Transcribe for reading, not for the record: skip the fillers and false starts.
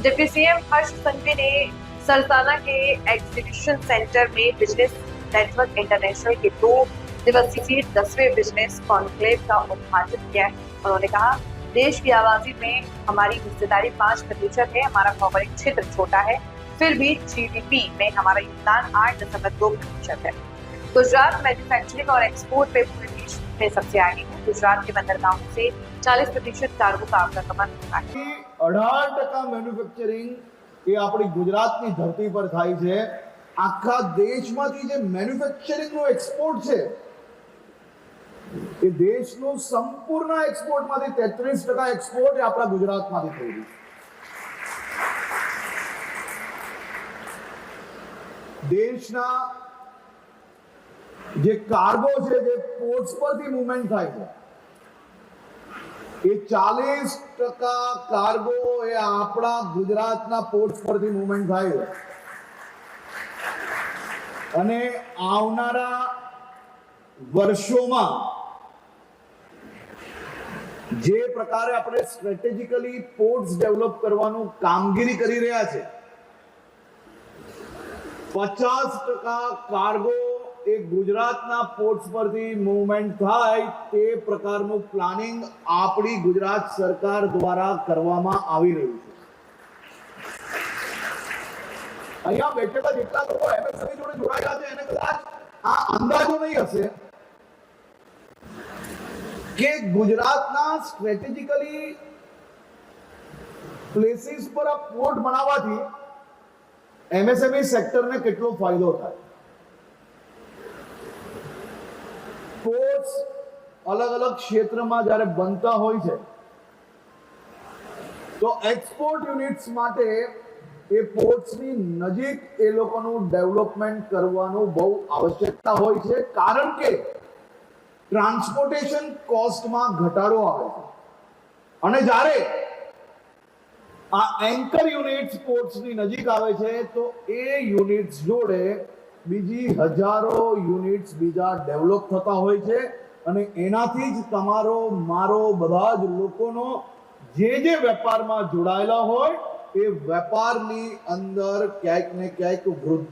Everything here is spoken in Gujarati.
डिप्टी सीएम हर्ष संघवी ने सरसाना के एग्जीबिशन सेंटर में बिजनेस नेटवर्क इंटरनेशनल के 2 दिवसीय 10वें बिजनेस कॉन्क्लेव का उद्घाटन किया है। उन्होंने कहा, देश की आबादी में हमारी हिस्सेदारी 5% है। हमारा भौगोलिक क्षेत्र छोटा है, फिर भी जीडीपी में हमारा योगदान 8.2% है। गुजरात मैन्युफैक्चरिंग और एक्सपोर्ट में पूरे देश में सबसे आगे है। गुजरात के बंदरगाहों से 40% कार्गो का आवागमन होता है। 18% મેન્યુફેક્ચરિંગ એ આપણી ગુજરાતની ધરતી પર થાય છે। આખા દેશમાંથી જે મેન્યુફેક્ચરિંગનો એક્સપોર્ટ છે એ દેશનું સંપૂર્ણ એક્સપોર્ટમાંથી 33% એક્સપોર્ટ એ આપણા ગુજરાતમાંથી થઈ રહ્યું છે। દેશના જે કાર્ગો છે જે પોર્ટ્સ પરથી મૂવમેન્ટ થાય છે એ 40% કાર્ગો એ આપણા ગુજરાતના પોર્ટ્સ પરથી મૂવમેન્ટ થાય છે અને આવનારા વર્ષોમાં જે પ્રકારે આપણે સ્ટ્રેટેજિકલી પોર્ટ્સ ડેવલપ કરવાનું કામગીરી કરી રહ્યા છે 50% કાર્ગો એ ગુજરાતના પોર્ટ્સ પરથી મૂવમેન્ટ થાય તે પ્રકારનું પ્લાનિંગ આપણી ગુજરાત સરકાર દ્વારા કરવામાં આવી રહ્યું છે। અહીંયા બેઠેલા જેટલા લોકો એમએસએમઈ જોડે જોડાયેલા છે એને કદાચ આ અંદાજો નહીં હશે કે ગુજરાતના સ્ટ્રેટેજિકલી પ્લેસીસ પર આ પોર્ટ બનાવવાથી એમએસએમઈ સેક્ટરને કેટલો ફાયદો થાય। પોર્ટ્સ अलग अलग क्षेत्र में જ્યારે બનતા હોય છે તો એક્સપોર્ટ યુનિટ્સ માટે એ પોર્ટ્સની નજીક એ લોકોનું ડેવલપમેન્ટ કરવાનું બહુ આવશ્યકતા હોય છે કારણ કે ટ્રાન્સપોર્ટેશન કોસ્ટમાં ઘટાડો આવે છે અને જ્યારે આ એન્કર યુનિટ્સ પોર્ટ્સની નજીક આવે છે તો એ યુનિટ્સ જોડે બીજી હજારો યુનિટ્સ બીજા ડેવલપ થતા હોય છે અને એનાથી જ તમારો મારો બધા જ લોકોનો જે વેપારમાં જોડાયેલા હોય એ વેપારની અંદર ક્યાંક ને ક્યાંક વૃદ્ધિ